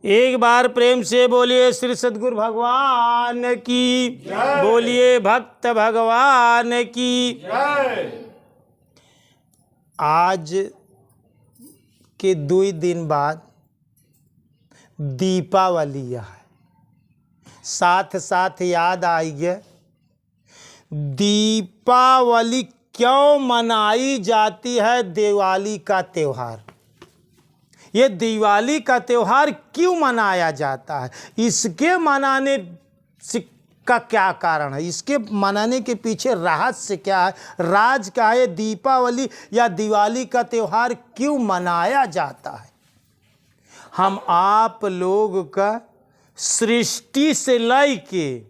एक बार प्रेम से बोलिए श्री सद्गुरु भगवान की, बोलिए भक्त भगवान की। आज के 2 दिन बाद दीपावली है। साथ साथ याद आई है, दीपावली क्यों मनाई जाती है? दिवाली का त्योहार। ये दिवाली का त्योहार क्यों मनाया जाता है? इसके मनाने का क्या कारण है? इसके मनाने के पीछे रहस्य क्या है? राज क्या है? दीपावली या दिवाली का त्योहार क्यों मनाया जाता है? हम आप लोग का सृष्टि से लेके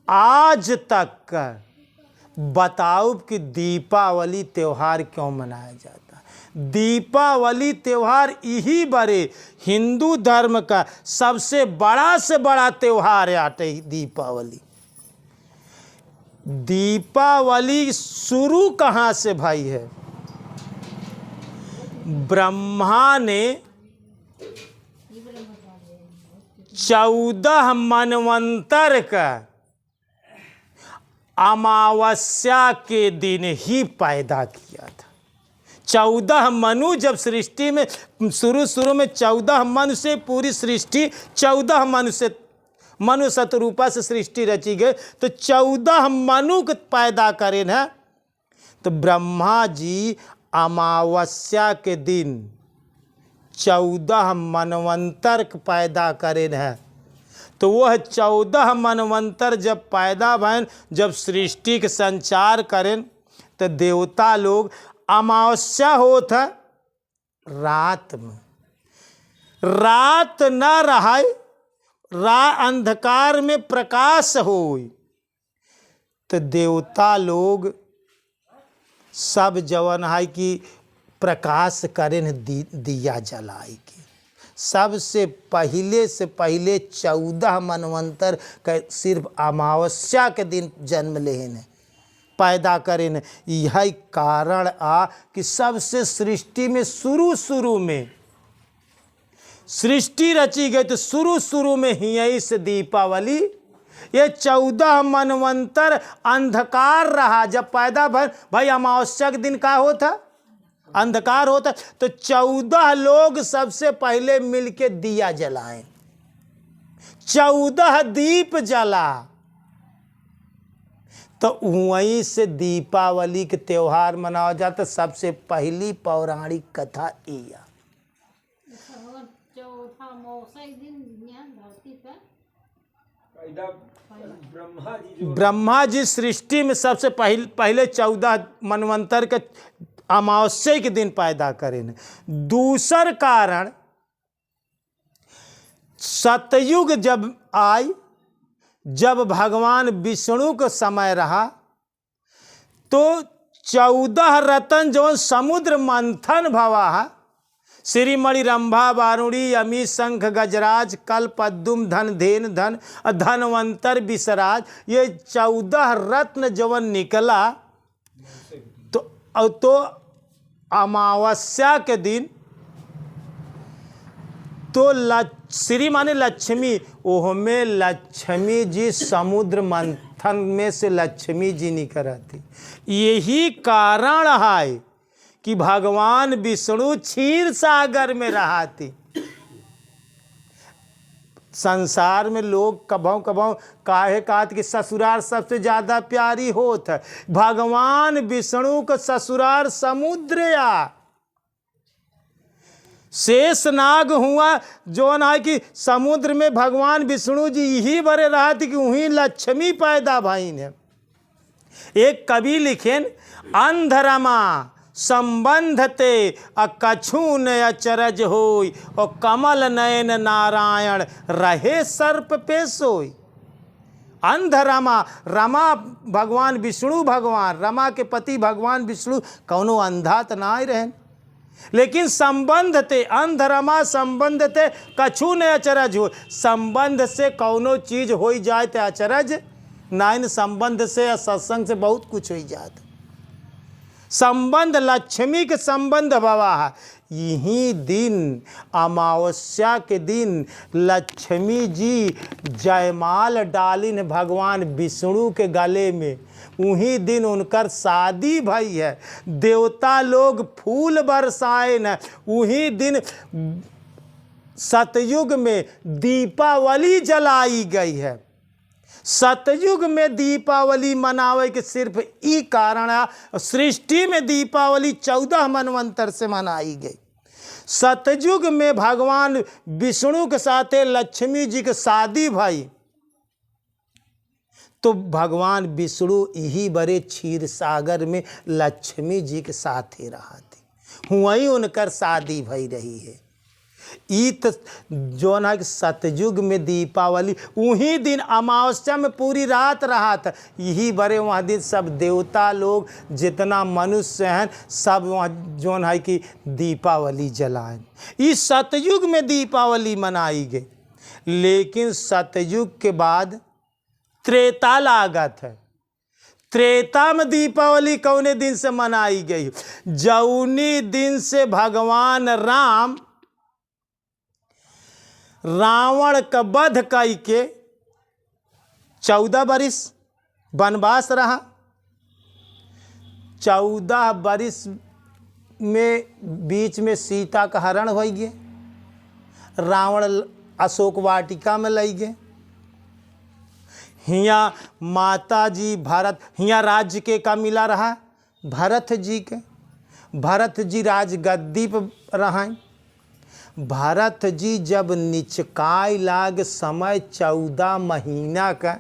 आज तक का बताओ कि दीपावली त्योहार क्यों मनाया जाता है। दीपावली त्योहार यही बड़े हिंदू धर्म का सबसे बड़ा से बड़ा त्योहार आटे दीपावली। दीपावली शुरू कहाँ से भाई है? ब्रह्मा ने 14 मनवंतर का अमावस्या के दिन ही पैदा किया था। 14 मनु जब सृष्टि में शुरू में 14 मनु से पूरी सृष्टि 14 मनु से मनु शतरूपा से सृष्टि रची गई, तो 14 मनु को पैदा करें है। तो ब्रह्मा जी अमावस्या के दिन 14 मनवंतर पैदा करें है। तो वह 14 मनवंतर जब पैदा भैन, जब सृष्टि के संचार करें, तो देवता लोग अमावस्या होत है रात में, रात न रहाय, अंधकार में प्रकाश हो। तो देवता लोग सब जवन है कि प्रकाश करें दिया जलाई के। सबसे पहले 14 मनवंतर का सिर्फ अमावस्या के दिन जन्म लेन पैदा करें। यह कारण आ कि सबसे सृष्टि में शुरू में सृष्टि रची गई, तो शुरू में ही यही से दीपावली। ये 14 मनवंतर अंधकार रहा जब पैदा भाई अमावस्या के दिन का होता अंधकार होता। तो 14 लोग सबसे पहले मिलके दिया जलाएं, 14 दीप जला। तो वहीं से दीपावली के त्योहार मनाया जाता। सबसे पहली पौराणिक कथा यह ब्रह्मा जी सृष्टि में सबसे पहले 14 मनवंतर के अमावस्या के दिन पैदा करें। दूसर कारण, सतयुग जब आई, जब भगवान विष्णु का समय रहा, तो 14 रतन जो समुद्र मंथन भवा, श्रीमणि रंभा वारुणी यमी शंख गजराज कल पद्म धन धेन धन धनवंतर विसराज, ये 14 रत्न जवन निकला। तो अमावस्या के दिन तो श्री माने लक्ष्मी, ओह में लक्ष्मी जी समुद्र मंथन में से लक्ष्मी जी निकल आती। यही कारण है कि भगवान विष्णु क्षीर सागर में रहती। संसार में लोग कभों काहे कहत कि ससुराल सबसे ज्यादा प्यारी होत है। भगवान विष्णु का ससुराल समुद्र या शेष नाग हुआ जो ना कि समुद्र में भगवान विष्णु जी यही बड़े रहा थी कि वहीं लक्ष्मी पैदा भाई ने। एक कवि लिखेन, अंधरमा संबंधते अकछून अचरज होय, और कमल नयन नारायण रहे सर्प पे सोय। अंध रमा, रमा भगवान विष्णु, भगवान रमा के पति भगवान विष्णु कौनो अंधा तो ना रहे, लेकिन संबंध थे अंध रमा संबंध थे कछु न अचरज हो। संबंध से कौनो चीज हो जाए तो अचरज नाइन, संबंध से सत्संग से बहुत कुछ हो जाता। संबंध लक्ष्मी के संबंध भवा। यही दिन अमावस्या के दिन लक्ष्मी जी जयमाल डालिन भगवान विष्णु के गले में। उही दिन उनकर शादी भई है। देवता लोग फूल बरसाए न। उही दिन सतयुग में दीपावली जलाई गई है। सतयुग में दीपावली मनावे के सिर्फ ई कारण है, सृष्टि में दीपावली 14 मनवंतर से मनाई गई। सतयुग में भगवान विष्णु के साथे लक्ष्मी जी के शादी भाई, तो भगवान विष्णु यही बड़े क्षीर सागर में लक्ष्मी जी के साथ ही रहा थी। वहीं उनकर शादी भई रही है। ई तो जो ना कि सतयुग में दीपावली उही दिन अमावस्या में पूरी रात रहा था। यही बड़े वहाँ दिन सब देवता लोग जितना मनुष्य हैं सब वहाँ जो है कि दीपावली जलाएं। इस सतयुग में दीपावली मनाई गई। लेकिन सतयुग के बाद त्रेता लागत है। त्रेता में दीपावली कौने दिन से मनाई गई? जौनी दिन से भगवान राम रावण का वध कई के 14 बरिस वनवास रहा। 14 बरिस में बीच में सीता का हरण हो गए। रावण अशोक वाटिका में लई गए। हियाँ माता जी भरत, हियाँ राज्य के का मिला रहा भरत जी के। भरत जी राज गद्दी पर रहाएं। भरत जी जब निचकाय लाग समय 14 महीना का,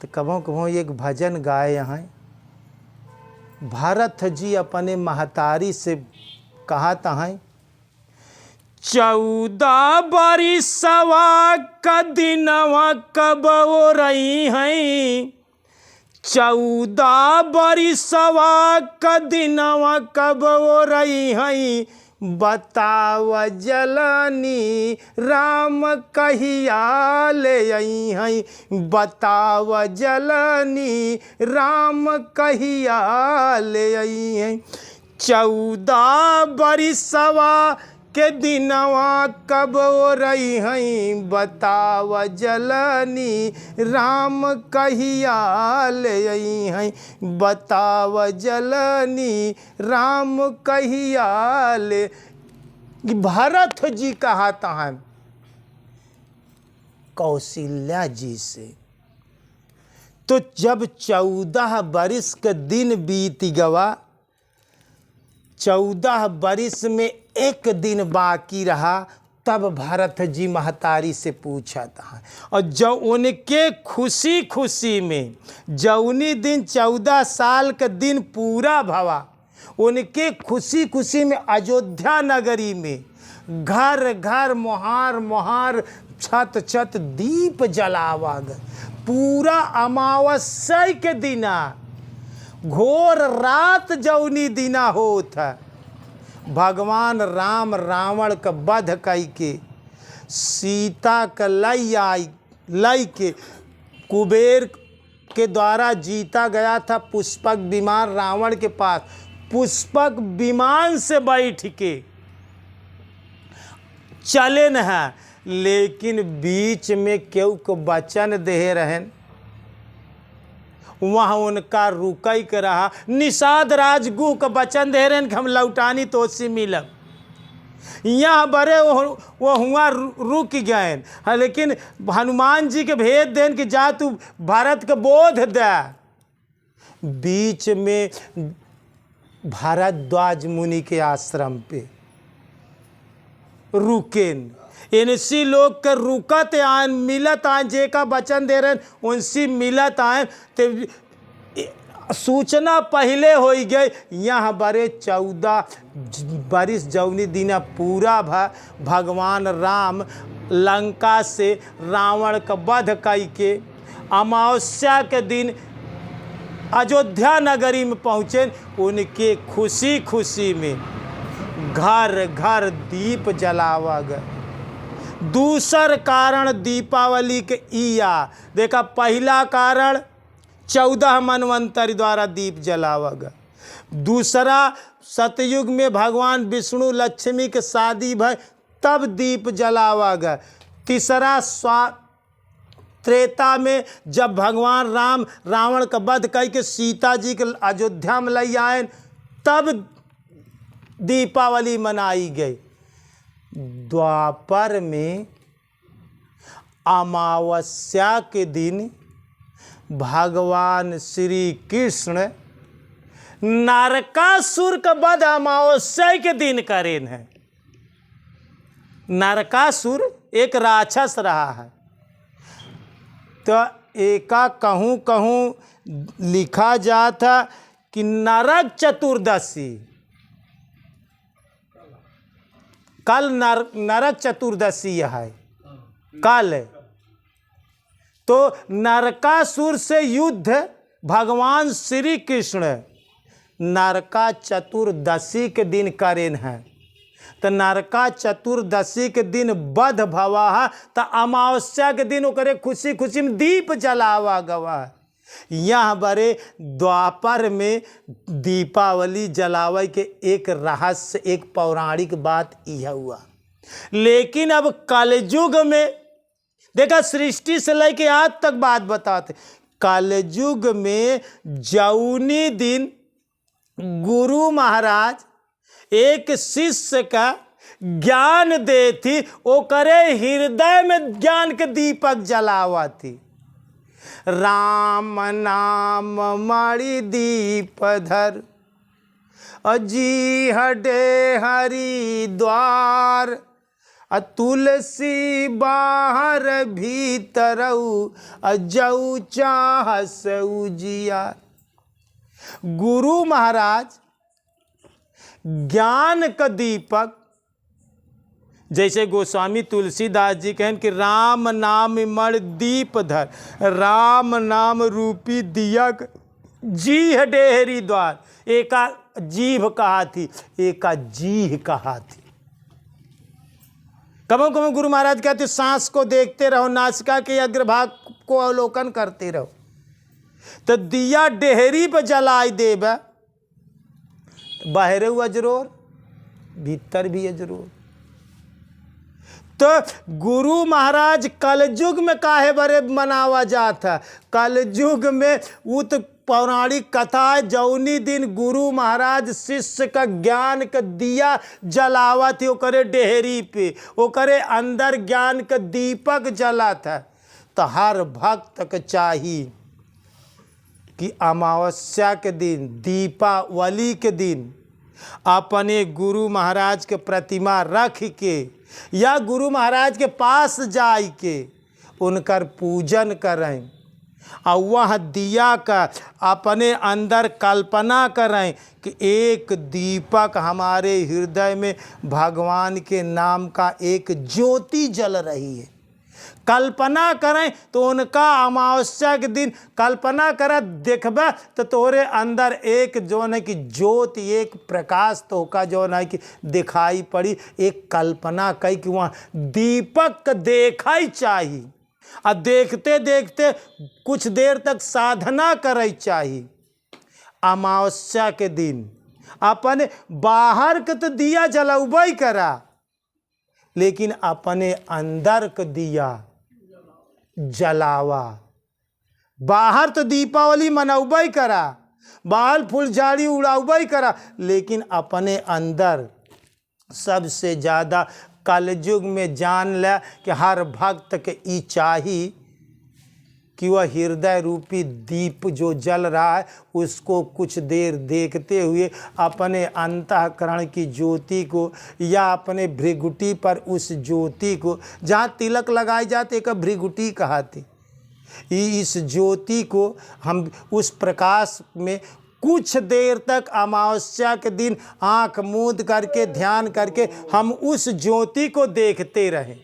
तो कभों कभों एक भजन गाए यहाँ। भरत जी अपने महतारी से कहा तहाँ 14 बरिसवा का दिनवा कब हो रही हैं। 14 बरिसवा का दिनवा कब हो रही हैं। बताव जलनी राम कहिया ले आई हैं। बताव जलनी राम कहिया ले आई हैं। 14 बरिसवा के दिनवा कब हो रही हैं। बताव जलनी राम कहिया ले आई हैं। बताव जलनी राम कहिया ले। भरत जी कहा था कौशल्या जी से। तो जब 14 बरिस का दिन बीत गवा, 14 बरिस में एक दिन बाकी रहा, तब भरत जी महतारी से पूछा था। और जो उनके खुशी खुशी में जौनी दिन 14 साल का दिन पूरा भवा, उनके खुशी खुशी में अयोध्या नगरी में घर घर मोहार मोहार छत छत दीप जलावा गए। पूरा अमावस्या के दिना घोर रात जौनी दिना होता, भगवान राम रावण का वध कई के सीता का लई के कुबेर के द्वारा जीता गया था पुष्पक विमान रावण के पास। पुष्पक विमान से बैठ के चले न है, लेकिन बीच में केहू को वचन दे रहन, वहाँ उनका रुकई के रहा। निषाद राजगु का वचन दे रहे हैं कि हम लौटानी तो उससे मिलब। यहाँ बड़े वो हुआ रुक गए। लेकिन हनुमान जी के भेज देन कि जा तू भरत के बोध दे। बीच में भारद्वाज मुनि के आश्रम पे रुकेन। इनसी लोग के रुकत आए मिलत आए, जे का वचन दे रहे उनसी मिलत आए। तो सूचना पहले हो गई। यहाँ बड़े 14 बरिस जौनी दिना पूरा भगवान राम लंका से रावण का वध कई के अमावस्या के दिन अयोध्या नगरी में पहुँचे। उनके खुशी खुशी में घर घर दीप जलावा गए। दूसर कारण दीपावली के इया देखा। पहला कारण 14 मनवंतर द्वारा दीप जलावा गया। दूसरा सतयुग में भगवान विष्णु लक्ष्मी के शादी भय तब दीप जलावा गया। तीसरा त्रेता में जब भगवान राम रावण का वध करके सीता जी के अयोध्या में ले आए तब दीपावली मनाई गई। द्वापर में अमावस्या के दिन भगवान श्री कृष्ण नरकासुर का वध अमावस्या के दिन करें हैं। नरकासुर एक राक्षस रहा है, तो एका कहूँ कहूँ लिखा जाता कि नरक चतुर्दशी, कल नरक चतुर्दशी है कल। तो नरकासुर से युद्ध भगवान श्री कृष्ण नरका चतुर्दशी के दिन करें हैं। तो नरका चतुर्दशी के दिन वध भवा है, तो अमावस्या के दिन ओकरे खुशी खुशी में दीप जलावा गवा। यहाँ बड़े द्वापर में दीपावली जलावे के एक रहस्य, एक पौराणिक बात यह हुआ। लेकिन अब कलयुग में देखा, सृष्टि से लेके आज तक बात बताते, कलयुग में जौनी दिन गुरु महाराज एक शिष्य का ज्ञान दे थी, वो करे हृदय में ज्ञान के दीपक जलावा थी। राम नाम मणि दीप धर अजी हडे हरिद्वार, तुलसी बाहर भीतरऊ जऊ चाहस उजियार। गुरु महाराज ज्ञान का दीपक, जैसे गोस्वामी तुलसीदास जी कहें कि राम नाम मण दीप धर, राम नाम रूपी दिया जी हडेहरी द्वार। एका जीभ कहा थी, एका जीह कहा थी। कभी कभी गुरु महाराज कहते सांस को देखते रहो, नासिका के अग्रभाग को अवलोकन करते रहो। तो दिया डेहरी पर जलाई देव, बाहर हुआ जरूर भीतर भी है जरूर। तो गुरु महाराज कलयुग में काहे बड़े मनावा जाता? कलयुग में वो तो पौराणिक कथा है, जौनी दिन गुरु महाराज शिष्य का ज्ञान का दिया जलावा थी, वो करे डेहरी पे, वो करे अंदर ज्ञान का दीपक जला था। तो हर भक्त को चाहिए कि अमावस्या के दिन, दीपावली के दिन अपने गुरु महाराज के प्रतिमा रख के या गुरु महाराज के पास जाए के उनकर पूजन करें, और वह दिया का अपने अंदर कल्पना करें कि एक दीपक हमारे हृदय में भगवान के नाम का एक ज्योति जल रही है। कल्पना करें तो उनका अमावस्या के दिन कल्पना कर देखबा तो तोरे अंदर एक जो है कि ज्योति, एक प्रकाश तो का जो है कि दिखाई पड़ी। एक कल्पना कही कि वहाँ दीपक देखाई चाहिए, और देखते देखते कुछ देर तक साधना करे चाहिए। अमावस्या के दिन अपने बाहर के तो दिया जलौबई करा, लेकिन अपने अंदर के दिया जलावा। बाहर तो दीपावली मनौबई करा, बाहर फुलझाड़ी उड़ाउबई करा, लेकिन अपने अंदर सबसे ज़्यादा कलयुग में जान ले कि हर भक्त के ई चाहिए कि वह हृदय रूपी दीप जो जल रहा है उसको कुछ देर देखते हुए अपने अंतःकरण की ज्योति को या अपने भृगुटी पर उस ज्योति को, जहाँ तिलक लगाई जाती एक भृगुटी कहाती, इस ज्योति को हम उस प्रकाश में कुछ देर तक अमावस्या के दिन आँख मूंद करके ध्यान करके हम उस ज्योति को देखते रहें।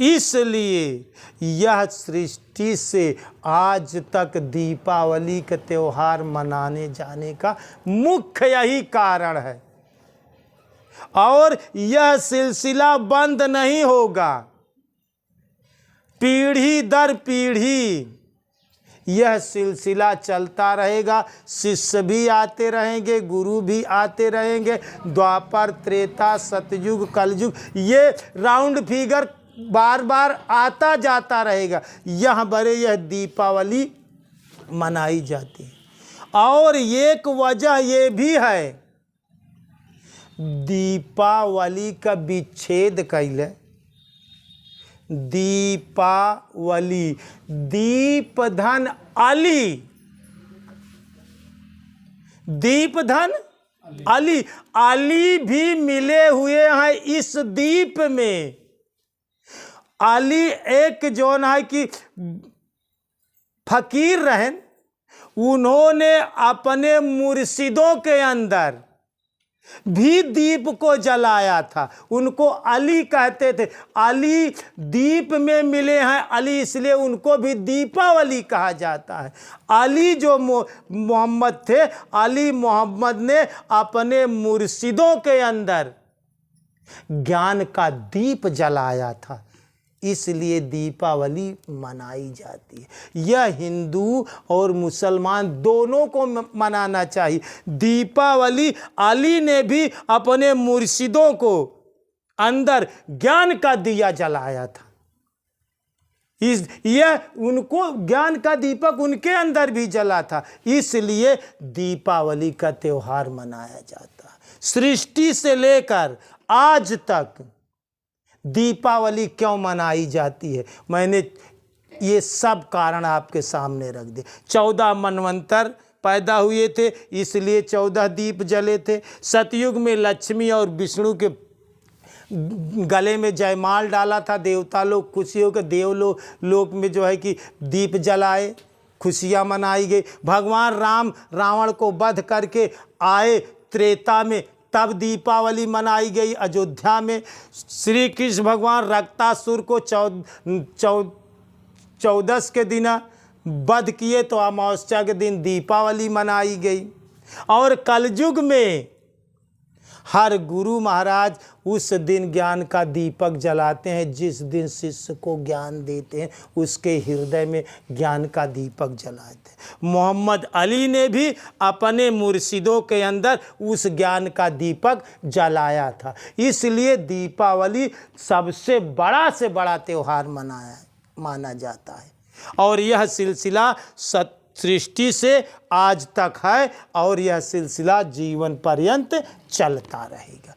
इसलिए यह सृष्टि से आज तक दीपावली का त्यौहार मनाने जाने का मुख्य यही कारण है, और यह सिलसिला बंद नहीं होगा। पीढ़ी दर पीढ़ी यह सिलसिला चलता रहेगा। शिष्य भी आते रहेंगे, गुरु भी आते रहेंगे। द्वापर, त्रेता, सतयुग, कलयुग, ये राउंड फिगर बार बार आता जाता रहेगा। यहाँ बड़े यह दीपावली मनाई जाती है। और एक वजह ये भी है, दीपावली का विच्छेद कैले। दीपावली, दीप धन अली, दीप धन अली, अली भी मिले हुए हैं इस दीप में। अली एक जोन है कि फकीर रहन, उन्होंने अपने मुर्शिदों के अंदर भी दीप को जलाया था। उनको अली कहते थे। अली दीप में मिले हैं अली, इसलिए उनको भी दीपावली कहा जाता है। अली जो मोहम्मद थे, अली मोहम्मद ने अपने मुर्शिदों के अंदर ज्ञान का दीप जलाया था, इसलिए दीपावली मनाई जाती है। यह हिंदू और मुसलमान दोनों को मनाना चाहिए। दीपावली अली ने भी अपने मुर्शिदों को अंदर ज्ञान का दिया जलाया था। यह उनको ज्ञान का दीपक उनके अंदर भी जला था, इसलिए दीपावली का त्यौहार मनाया जाता है। सृष्टि से लेकर आज तक दीपावली क्यों मनाई जाती है, मैंने ये सब कारण आपके सामने रख दिए। 14 मनवंतर पैदा हुए थे, इसलिए 14 दीप जले थे। सतयुग में लक्ष्मी और विष्णु के गले में जयमाल डाला था। देवता लोग खुशी होकर देवलोक में जो है कि दीप जलाए, खुशियाँ मनाई गई। भगवान राम रावण को वध करके आए त्रेता में, तब दीपावली मनाई गई। अयोध्या में श्री कृष्ण भगवान रक्तासुर को 14 के दिन वध किए, तो अमावस्या के दिन दीपावली मनाई गई। और कलयुग में हर गुरु महाराज उस दिन ज्ञान का दीपक जलाते हैं। जिस दिन शिष्य को ज्ञान देते हैं, उसके हृदय में ज्ञान का दीपक जलाते हैं। मोहम्मद अली ने भी अपने मुर्शिदों के अंदर उस ज्ञान का दीपक जलाया था, इसलिए दीपावली सबसे बड़ा से बड़ा त्यौहार माना जाता है। और यह सिलसिला सृष्टि से आज तक है, और यह सिलसिला जीवन पर्यंत चलता रहेगा।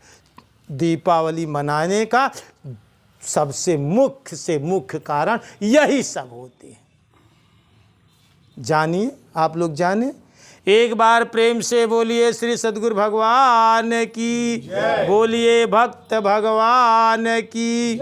दीपावली मनाने का सबसे मुख्य कारण यही सब होते हैं। जानिए, आप लोग जाने। एक बार प्रेम से बोलिए श्री सद्गुरु भगवान की, बोलिए भक्त भगवान की।